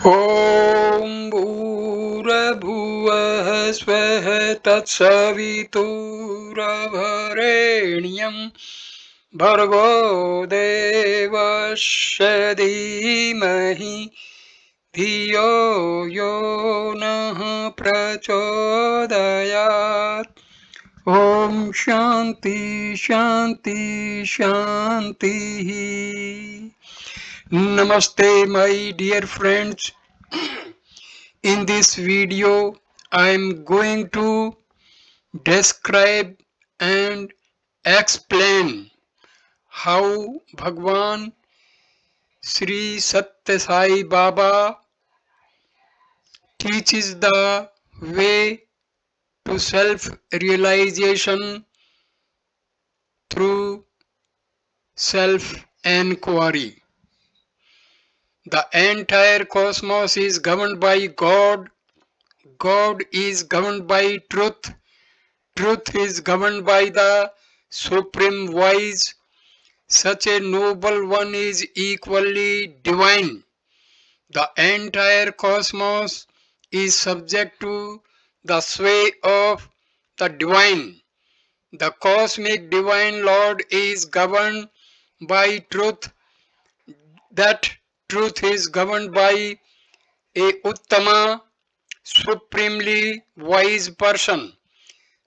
ॐ भूर्भुवः स्वः तत्सवितुर्वरेण्यं भर्गो देवस्य धीमहि धियो यो नः प्रचोदयात्। ॐ शान्ति शान्ति शान्तिः। Namaste, my dear friends. In this video, I am going to describe and explain how Bhagwan Sri Satya Sai Baba teaches the way to self-realization through self-enquiry. The entire cosmos is governed by God. God is governed by truth. Truth is governed by the Supreme Wise. Such a noble one is equally divine. The entire cosmos is subject to the sway of the divine. The cosmic divine Lord is governed by truth. That truth is governed by a Uttama, supremely wise person.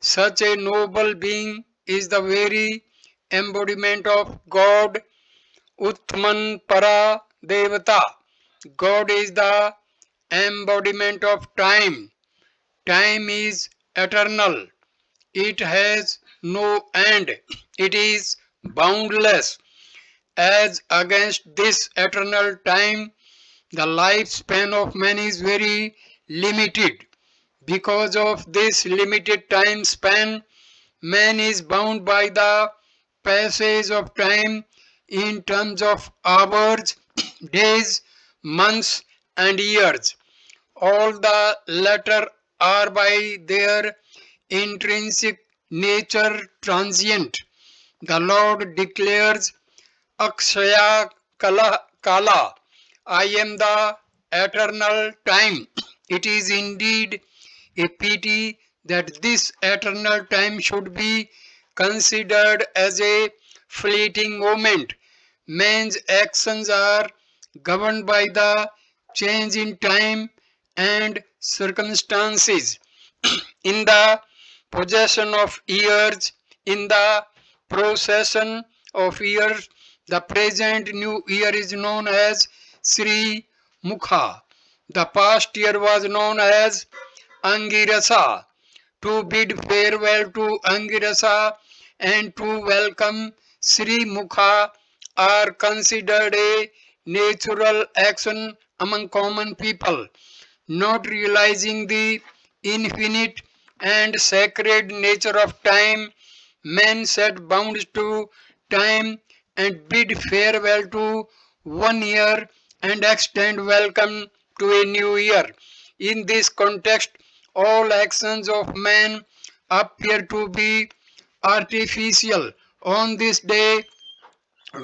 Such a noble being is the very embodiment of God, Uttman Para Devata. God is the embodiment of time. Time is eternal. It has no end. It is boundless. As against this eternal time, the lifespan of man is very limited. Because of this limited time span, man is bound by the passage of time in terms of hours, days, months, and years. All the latter are by their intrinsic nature transient. The Lord declares, Akshaya Kala, I am the eternal time. It is indeed a pity that this eternal time should be considered as a fleeting moment. Man's actions are governed by the change in time and circumstances. In the possession of years, in the procession of years, the present new year is known as Sri Mukha. The past year was known as Angirasa. To bid farewell to Angirasa and to welcome Sri Mukha are considered a natural action among common people. Not realizing the infinite and sacred nature of time, men set bounds to time and bid farewell to 1 year and extend welcome to a new year. In this context, all actions of man appear to be artificial. On this day,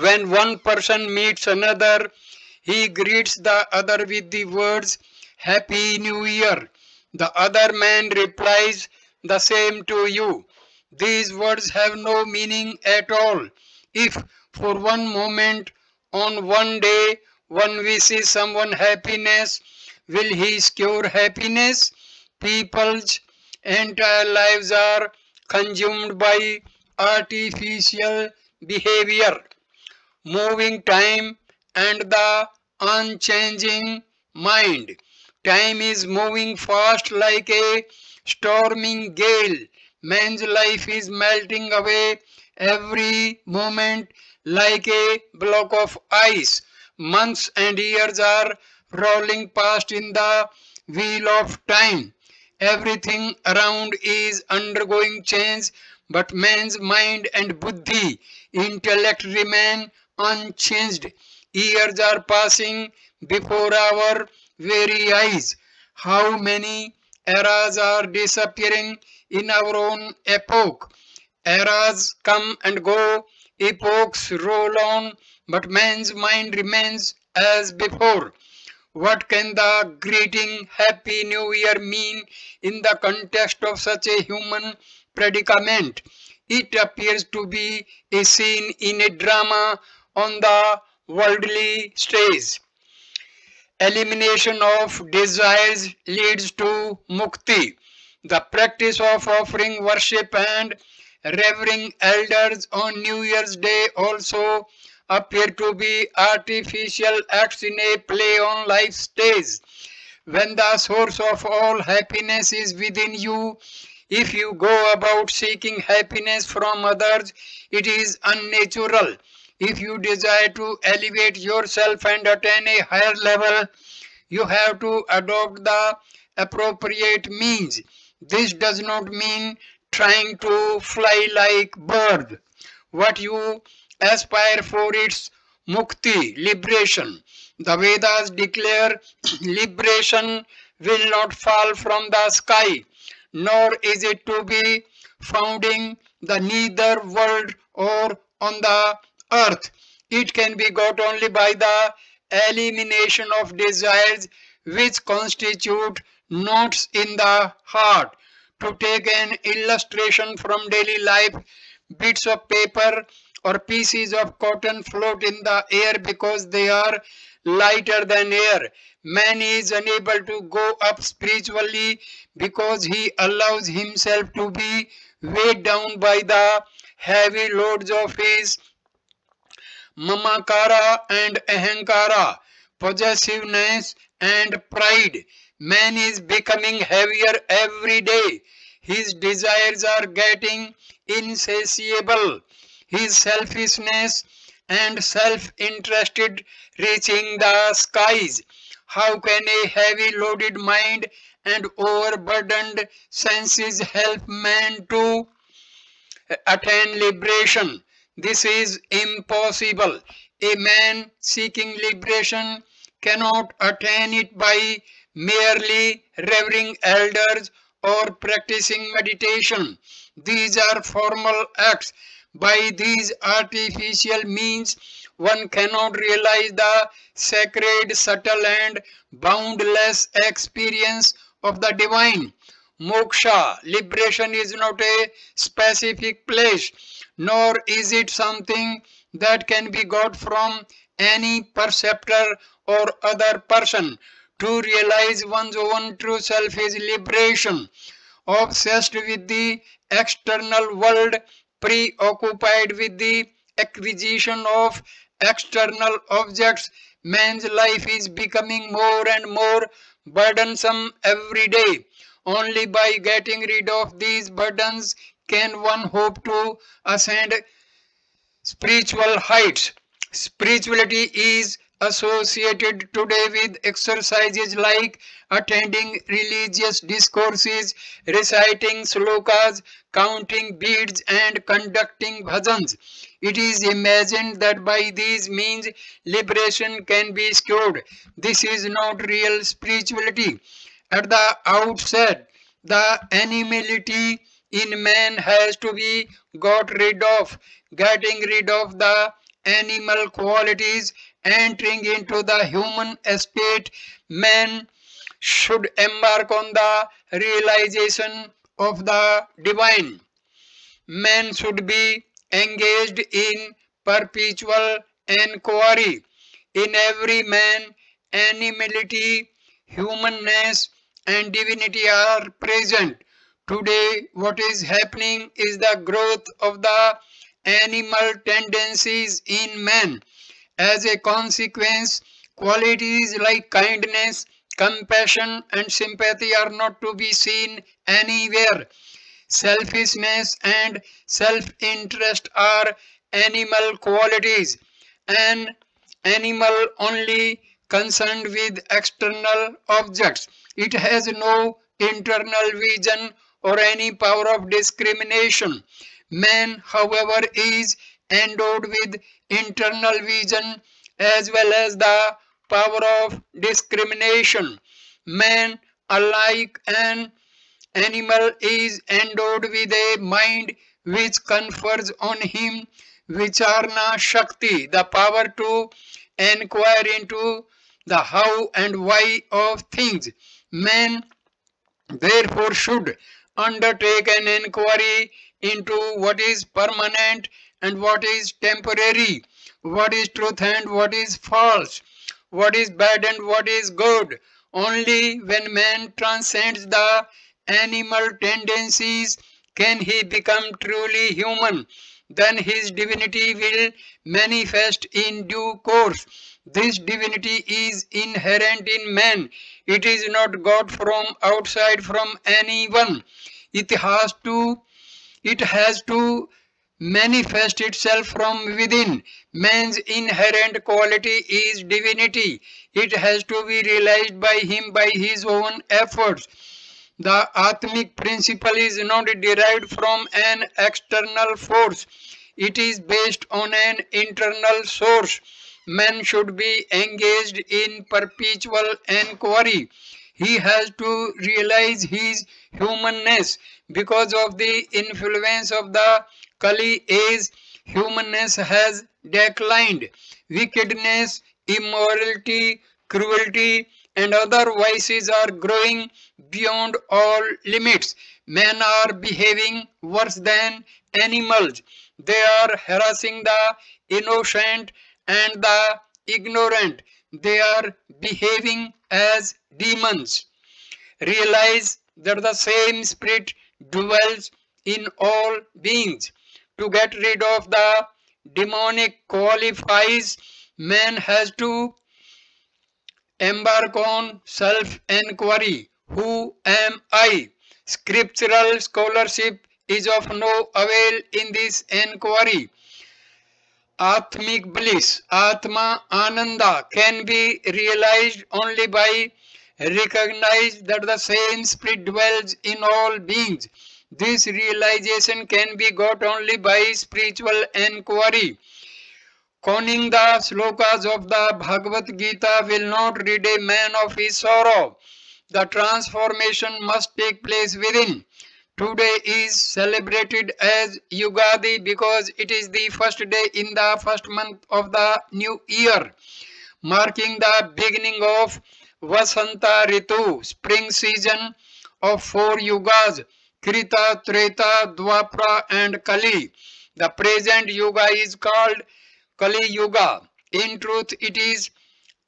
when one person meets another, he greets the other with the words, Happy New Year. The other man replies, The same to you. These words have no meaning at all. If for one moment on one day one wishes someone happiness, will he secure happiness? People's entire lives are consumed by artificial behavior. Moving time and the unchanging mind. Time is moving fast like a storming gale. Man's life is melting away every moment like a block of ice. Months and years are rolling past in the wheel of time. Everything around is undergoing change, but man's mind and buddhi, intellect remain unchanged. Years are passing before our very eyes. How many eras are disappearing in our own epoch? Eras come and go, epochs roll on, but man's mind remains as before. What can the greeting Happy New Year mean in the context of such a human predicament? It appears to be a scene in a drama on the worldly stage. Elimination of desires leads to mukti. The practice of offering worship and revering elders on New Year's Day also appear to be artificial acts in a play on life stage. When the source of all happiness is within you, if you go about seeking happiness from others, it is unnatural. If you desire to elevate yourself and attain a higher level, you have to adopt the appropriate means. This does not mean trying to fly like bird. What you aspire for is mukti, liberation. The Vedas declare liberation will not fall from the sky, nor is it to be found in the nether world or on the earth. It can be got only by the elimination of desires which constitute knots in the heart. To take an illustration from daily life, bits of paper or pieces of cotton float in the air because they are lighter than air. Man is unable to go up spiritually because he allows himself to be weighed down by the heavy loads of his mamakara and ahankara, possessiveness and pride. Man is becoming heavier every day. His desires are getting insatiable. His selfishness and self-interested reaching the skies. How can a heavy loaded mind and overburdened senses help man to attain liberation? This is impossible. A man seeking liberation cannot attain it by merely revering elders or practicing meditation. These are formal acts. By these artificial means, one cannot realize the sacred, subtle, and boundless experience of the divine. Moksha, liberation, is not a specific place, nor is it something that can be got from any perceptor or other person. To realize one's own true self is liberation. Obsessed with the external world, preoccupied with the acquisition of external objects, man's life is becoming more and more burdensome every day. Only by getting rid of these burdens can one hope to ascend spiritual heights. Spirituality is associated today with exercises like attending religious discourses, reciting slokas, counting beads, and conducting bhajans. It is imagined that by these means liberation can be secured. This is not real spirituality. At the outset, the animality in man has to be got rid of. Getting rid of the animal qualities, entering into the human estate, man should embark on the realization of the divine. Man should be engaged in perpetual enquiry. In every man, animality, humanness, and divinity are present. Today, what is happening is the growth of the animal tendencies in man. As a consequence, qualities like kindness, compassion, and sympathy are not to be seen anywhere. Selfishness and self-interest are animal qualities. An animal only concerned with external objects. It has no internal vision or any power of discrimination. Man, however, is endowed with internal vision as well as the power of discrimination. Man, alike an animal, is endowed with a mind which confers on him Vicharna Shakti, the power to inquire into the how and why of things. Man therefore should undertake an inquiry into what is permanent and what is temporary, what is truth and what is false, what is bad and what is good. Only when man transcends the animal tendencies can he become truly human. Then his divinity will manifest in due course. This divinity is inherent in man. It is not got from outside from anyone. It has to manifest itself from within. Man's inherent quality is divinity. It has to be realized by him by his own efforts. The Atmic principle is not derived from an external force. It is based on an internal source. Man should be engaged in perpetual enquiry. He has to realize his humanness. Because of the influence of the Kali age, humanness has declined. Wickedness, immorality, cruelty, and other vices are growing beyond all limits. Men are behaving worse than animals. They are harassing the innocent and the ignorant. They are behaving as demons. Realize that the same spirit dwells in all beings. To get rid of the demonic qualities, man has to embark on self-enquiry. Who am I? Scriptural scholarship is of no avail in this enquiry. Atmic bliss, Atma Ananda, can be realized only by recognize that the same spirit dwells in all beings. This realization can be got only by spiritual enquiry. Conning the slokas of the Bhagavad Gita will not rid a man of his sorrow. The transformation must take place within. Today is celebrated as Yugadi because it is the first day in the first month of the new year, marking the beginning of Vasanta Ritu, spring season of 4 yugas, Krita, Treta, Dwapara and Kali. The present yuga is called Kali Yuga. In truth, it is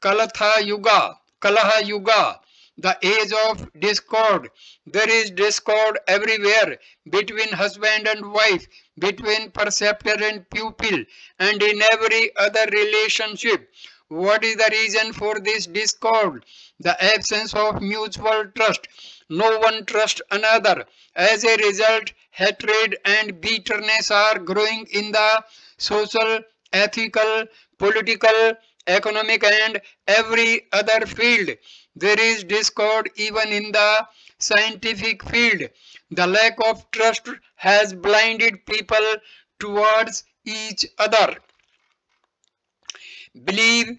Kalatha Yuga, Kalaha Yuga, the age of discord. There is discord everywhere between husband and wife, between preceptor and pupil, and in every other relationship. What is the reason for this discord? The absence of mutual trust. No one trusts another. As a result, hatred and bitterness are growing in the social, ethical, political, economic and every other field. There is discord even in the scientific field. The lack of trust has blinded people towards each other. Believe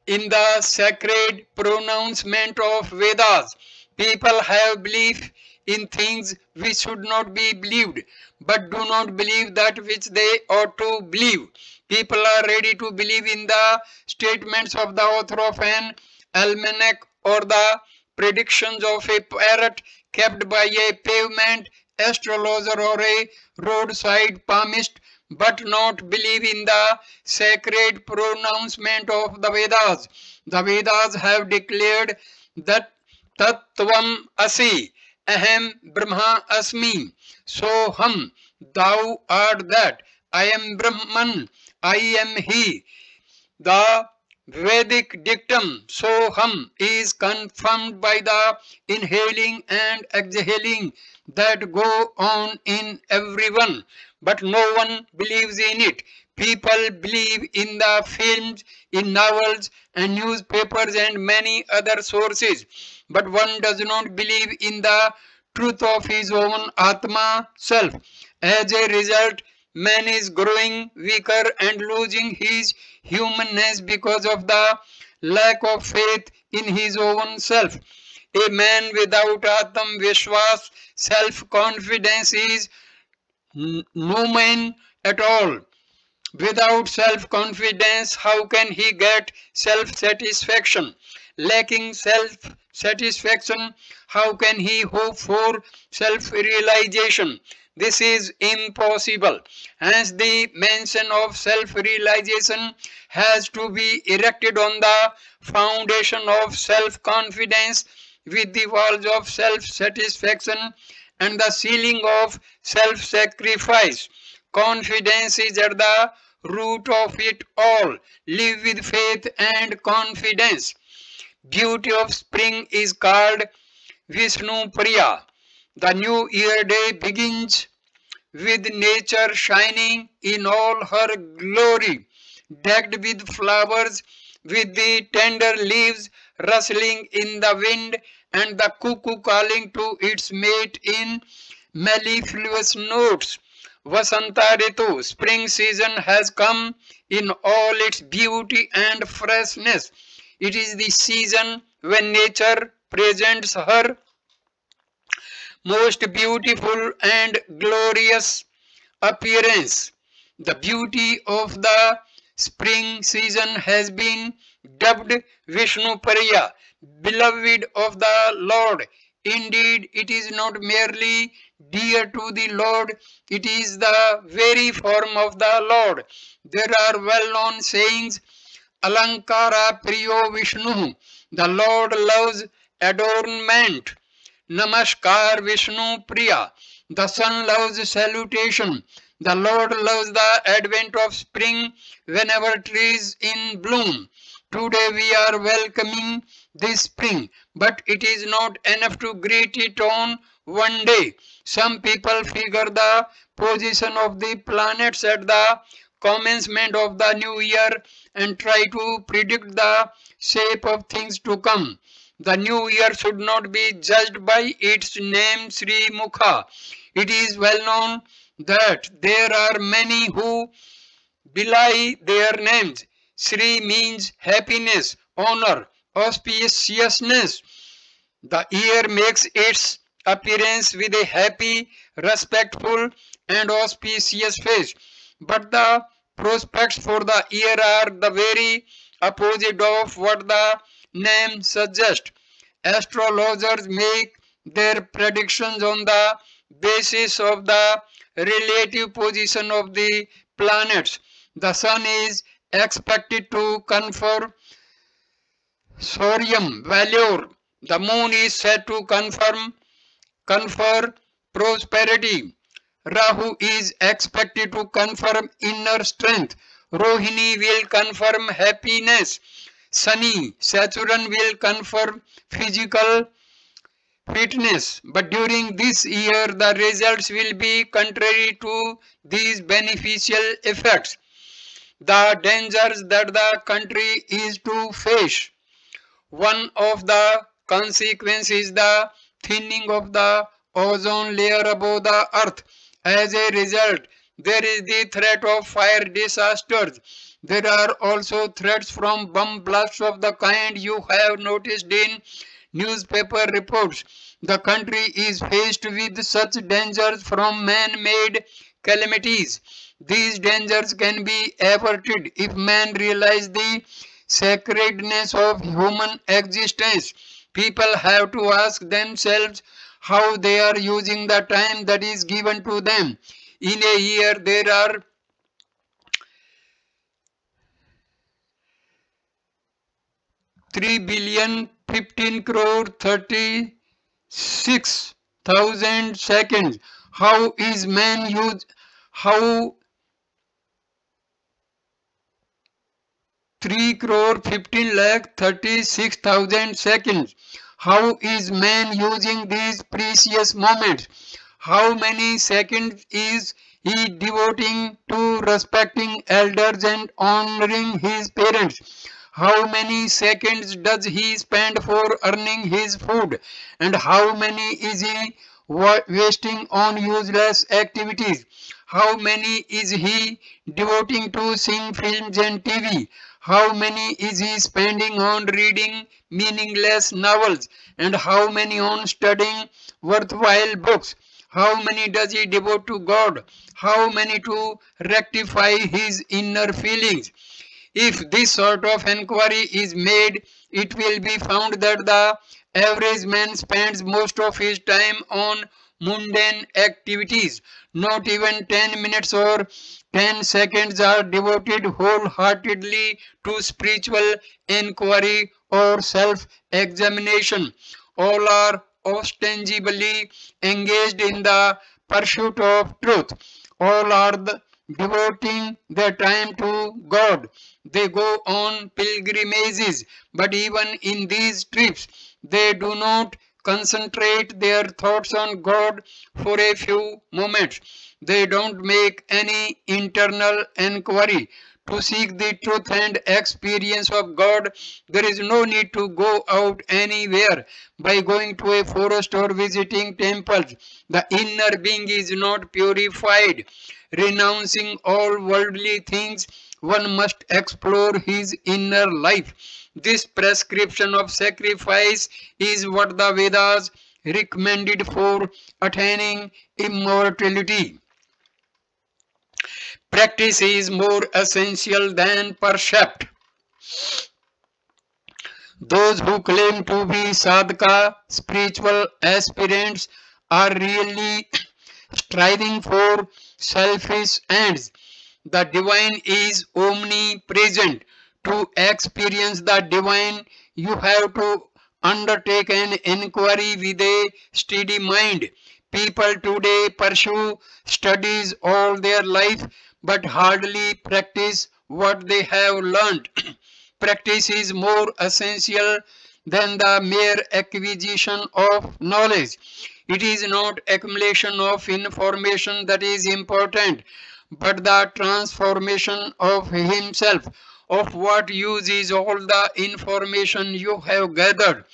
in the sacred pronouncement of Vedas. People have belief in things which should not be believed, but do not believe that which they ought to believe. People are ready to believe in the statements of the author of an almanac or the predictions of a parrot kept by a pavement astrologer or a roadside palmist, but not believe in the sacred pronouncement of the Vedas. The Vedas have declared that Tattvam Asi, Aham Brahma Asmi, Soham, thou art that, I am Brahman, I am he. The Vedic dictum Soham is confirmed by the inhaling and exhaling that go on in everyone, but no one believes in it. People believe in the films, in novels and newspapers and many other sources, but one does not believe in the truth of his own Atma self. As a result, man is growing weaker and losing his humanness because of the lack of faith in his own self. A man without Atam Vishwas, self-confidence is no man at all. Without self-confidence, how can he get self-satisfaction? Lacking self-satisfaction, how can he hope for self-realization? This is impossible. Hence, the mention of self-realization has to be erected on the foundation of self-confidence with the walls of self-satisfaction and the ceiling of self-sacrifice. Confidence is at the root of it all. Live with faith and confidence. Beauty of spring is called Vishnu Priya. The new year day begins with nature shining in all her glory, decked with flowers, with the tender leaves rustling in the wind, and the cuckoo calling to its mate in mellifluous notes. Vasanta Ritu, spring season has come in all its beauty and freshness. It is the season when nature presents her most beautiful and glorious appearance. The beauty of the spring season has been dubbed Vishnu Priya, beloved of the Lord. Indeed, it is not merely dear to the Lord, it is the very form of the Lord. There are well-known sayings, Alankara Priyo Vishnu, the Lord loves adornment. Namaskar Vishnu Priya. The sun loves salutation. The Lord loves the advent of spring whenever trees in bloom. Today we are welcoming this spring, but it is not enough to greet it on one day. Some people figure the position of the planets at the commencement of the new year and try to predict the shape of things to come. The new year should not be judged by its name Sri Mukha. It is well known that there are many who belie their names. Sri means happiness, honor, auspiciousness. The year makes its appearance with a happy, respectful and auspicious face. But the prospects for the year are the very opposite of what the name suggests. Astrologers make their predictions on the basis of the relative position of the planets. The sun is expected to confer Sorium valor. The moon is said to confer prosperity. Rahu is expected to confirm inner strength. Rohini will confirm happiness. Sunny, Saturn will confirm physical fitness. But during this year, the results will be contrary to these beneficial effects. The dangers that the country is to face. One of the consequences is the thinning of the ozone layer above the earth. As a result, there is the threat of fire disasters. There are also threats from bomb blasts of the kind you have noticed in newspaper reports. The country is faced with such dangers from man-made calamities. These dangers can be averted if man realizes the sacredness of human existence. People have to ask themselves how they are using the time that is given to them. In a year, there are 3,015,36,000 seconds. How is man use? How 3,15,36,000 seconds. How is man using these precious moments? How many seconds is he devoting to respecting elders and honoring his parents? How many seconds does he spend for earning his food? And how many is he wasting on useless activities? How many is he devoting to seeing films and TV? How many is he spending on reading meaningless novels? And how many on studying worthwhile books? How many does he devote to God? How many to rectify his inner feelings? If this sort of enquiry is made, it will be found that the average man spends most of his time on mundane activities. Not even 10 minutes or 10 seconds are devoted wholeheartedly to spiritual enquiry or self-examination. All are ostensibly engaged in the pursuit of truth. All are devoting their time to God. They go on pilgrimages, but even in these trips, they do not concentrate their thoughts on God for a few moments. They don't make any internal enquiry to seek the truth and experience of God. There is no need to go out anywhere by going to a forest or visiting temples. The inner being is not purified. Renouncing all worldly things, one must explore his inner life. This prescription of sacrifice is what the Vedas recommended for attaining immortality. Practice is more essential than percept. Those who claim to be sadhaka, spiritual aspirants, are really striving for selfish ends. The divine is omnipresent. To experience the divine, you have to undertake an inquiry with a steady mind. People today pursue studies all their life but hardly practice what they have learned. Practice is more essential than the mere acquisition of knowledge. It is not accumulation of information that is important, but the transformation of himself. Of what use is all the information you have gathered?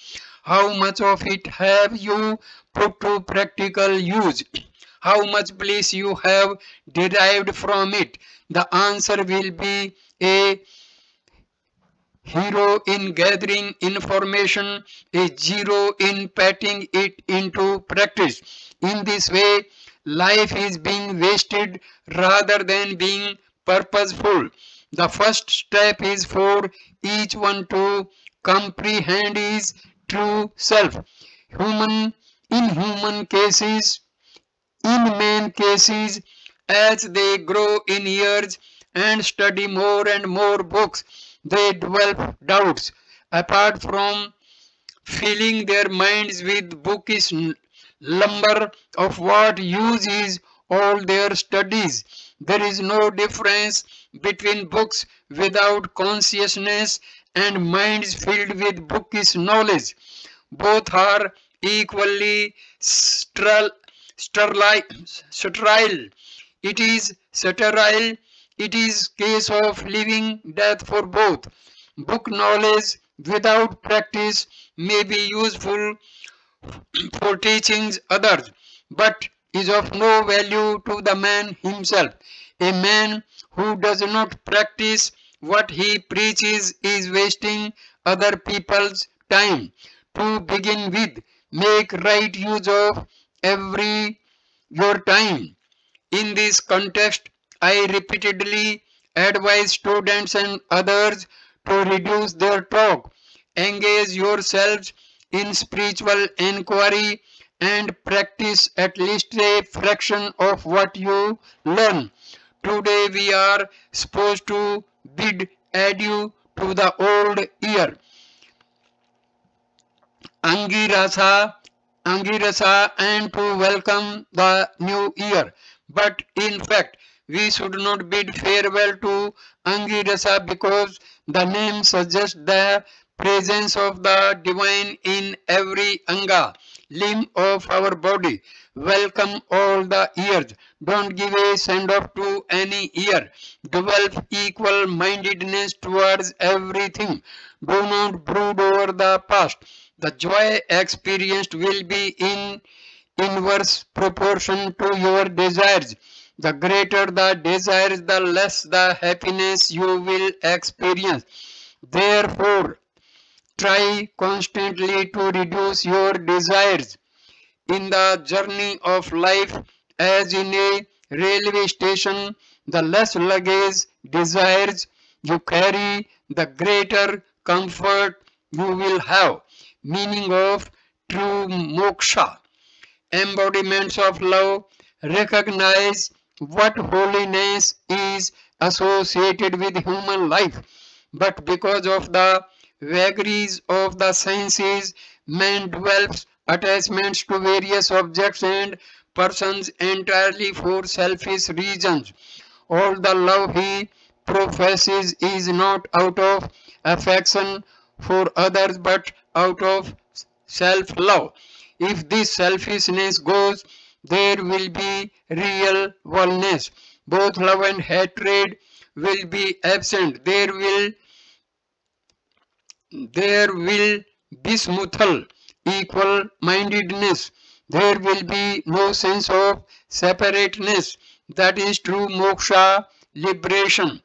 How much of it have you put to practical use? How much bliss you have derived from it? The answer will be a hero in gathering information, a zero in putting it into practice. In this way, life is being wasted rather than being purposeful. The first step is for each one to comprehend his true self. Human, in human cases, in many cases, as they grow in years and study more and more books, they develop doubts. Apart from filling their minds with bookish lumber, of what use is all their studies? There is no difference between books without consciousness and minds filled with bookish knowledge. Both are equally sterile. It is sterile. It is case of living death for both. Book knowledge without practice may be useful for teaching others, but is of no value to the man himself. A man who does not practice what he preaches is wasting other people's time. To begin with, make right use of every your time. In this context, I repeatedly advise students and others to reduce their talk. Engage yourselves in spiritual inquiry and practice at least a fraction of what you learn. Today we are supposed to bid adieu to the old year. Angirasa, and to welcome the new year. But in fact, we should not bid farewell to Angirasa because the name suggests the presence of the divine in every anga, limb of our body. Welcome all the years. Don't give a send off to any year. Develop equal mindedness towards everything. Do not brood over the past. The joy experienced will be in inverse proportion to your desires. The greater the desires, the less the happiness you will experience. Therefore, try constantly to reduce your desires. in the journey of life, as in a railway station, the less luggage desires you carry, the greater comfort you will have. Meaning of true moksha. Embodiments of love recognize what holiness is associated with human life, but because of the vagaries of the senses, man develops attachments to various objects and persons entirely for selfish reasons. All the love he professes is not out of affection for others but out of self-love. If this selfishness goes, there will be real oneness. Both love and hatred will be absent. There will bismuthal equal mindedness. There will be no sense of separateness. That is true moksha, liberation.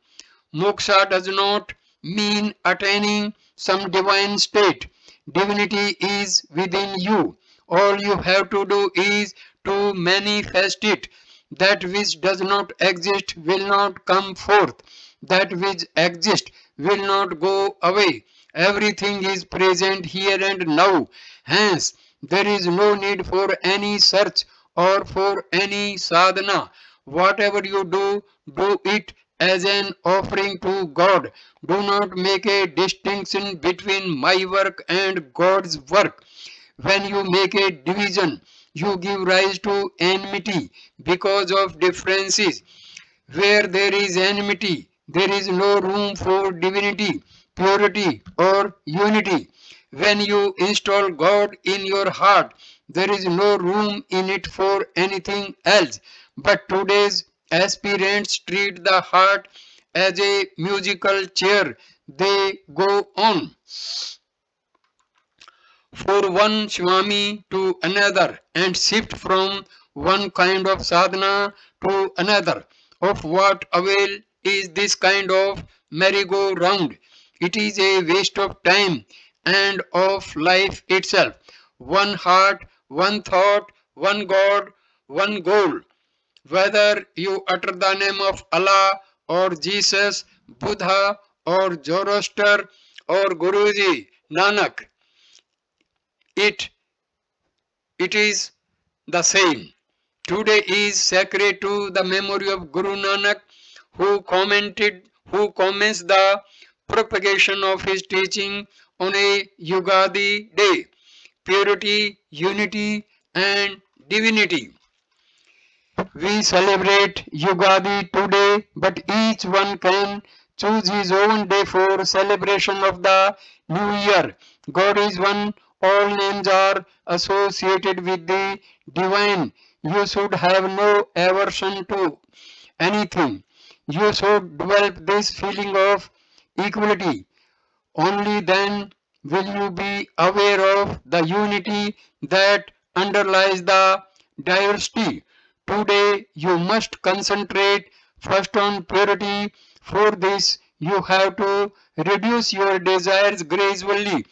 Moksha does not mean attaining some divine state. Divinity is within you. All you have to do is to manifest it. That which does not exist will not come forth. That which exists will not go away. Everything is present here and now. Hence, there is no need for any search or for any sadhana. Whatever you do, do it as an offering to God. Do not make a distinction between my work and God's work. When you make a division, you give rise to enmity because of differences. Where there is enmity, there is no room for divinity, purity, or unity. When you install God in your heart, there is no room in it for anything else. But today's aspirants treat the heart as a musical chair. They go on for one Swami to another and shift from one kind of sadhana to another. Of what avail is this kind of merry-go-round? It is a waste of time and of life itself. One heart, one thought, one God, one goal. Whether you utter the name of Allah or Jesus, Buddha or Zoroaster or Guruji, Nanak, it is the same. Today is sacred to the memory of Guru Nanak, who commenced the propagation of his teaching on a Yugadi day. Purity, unity and divinity. We celebrate Yugadi today, but each one can choose his own day for celebration of the new year. God is one, all names are associated with the divine. You should have no aversion to anything. You should develop this feeling of equality. Only then will you be aware of the unity that underlies the diversity. Today you must concentrate first on purity. For this you have to reduce your desires gradually.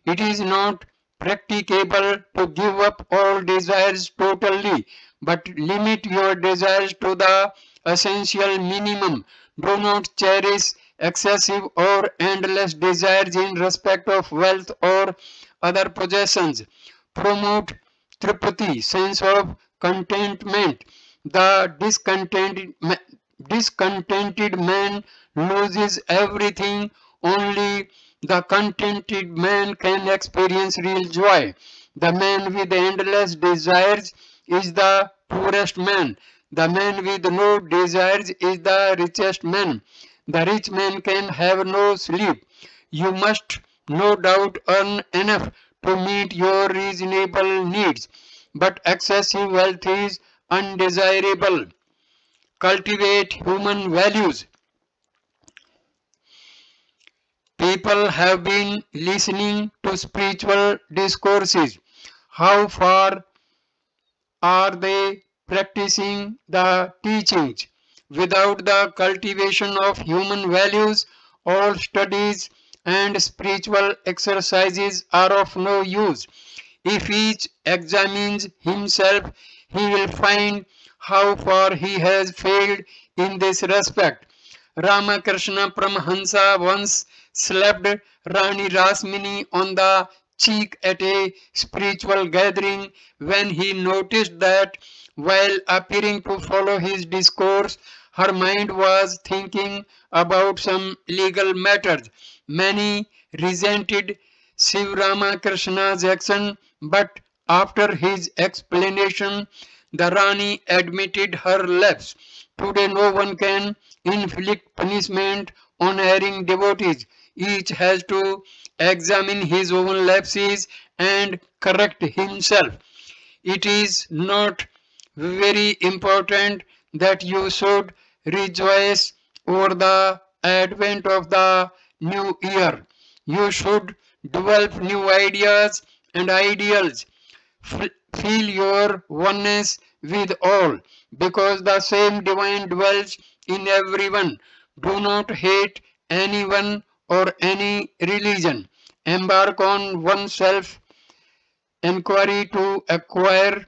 It is not practicable to give up all desires totally, but limit your desires to the essential minimum. Do not cherish excessive or endless desires in respect of wealth or other possessions. Promote tripati, sense of contentment. The discontented man loses everything. Only the contented man can experience real joy. The man with endless desires is the poorest man. The man with no desires is the richest man. The rich man can have no sleep. You must no doubt earn enough to meet your reasonable needs, but excessive wealth is undesirable. Cultivate human values. People have been listening to spiritual discourses. How far are they practicing the teachings? Without the cultivation of human values, all studies and spiritual exercises are of no use. If each examines himself, he will find how far he has failed in this respect. Ramakrishna Paramahansa once slapped Rani Rasmini on the cheek at a spiritual gathering when he noticed that while appearing to follow his discourse, her mind was thinking about some legal matters. Many resented Shiv Ramakrishna's action, but after his explanation, the Rani admitted her lapse. Today no one can inflict punishment on erring devotees. Each has to examine his own lapses and correct himself. It is not very important that you should rejoice over the advent of the new year. You should develop new ideas and ideals. Feel your oneness with all, because the same divine dwells in everyone. Do not hate anyone or any religion. Embark on oneself inquiry to acquire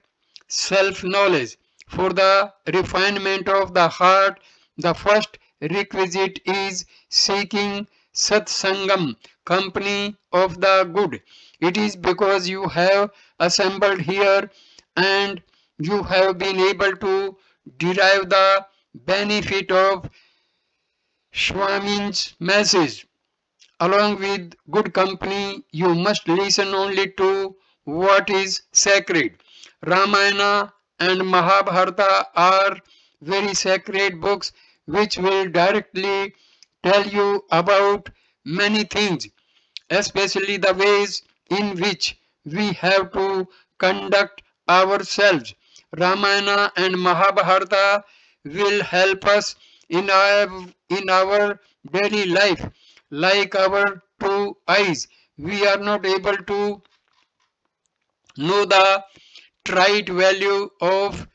self-knowledge. For the refinement of the heart, the first requisite is seeking satsangam, company of the good. It is because you have assembled here and you have been able to derive the benefit of Swami's message. Along with good company, you must listen only to what is sacred. Ramayana and Mahabharata are very sacred books which will directly tell you about many things, especially the ways in which we have to conduct ourselves. Ramayana and Mahabharata will help us in our daily life. Like our two eyes, we are not able to know the trite value of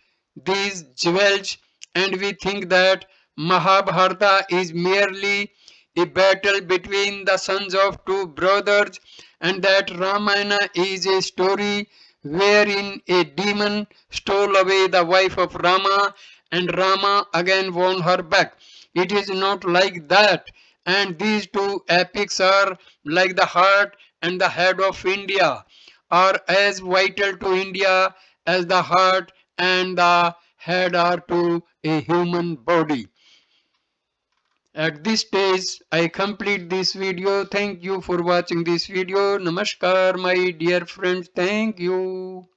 these jewels, and we think that Mahabharata is merely a battle between the sons of two brothers, and that Ramayana is a story wherein a demon stole away the wife of Rama and Rama again won her back. It is not like that, and these two epics are like the heart and the head of India, are as vital to India as the heart and the head are to a human body. At this stage, I complete this video. Thank you for watching this video. Namaskar, my dear friends. Thank you.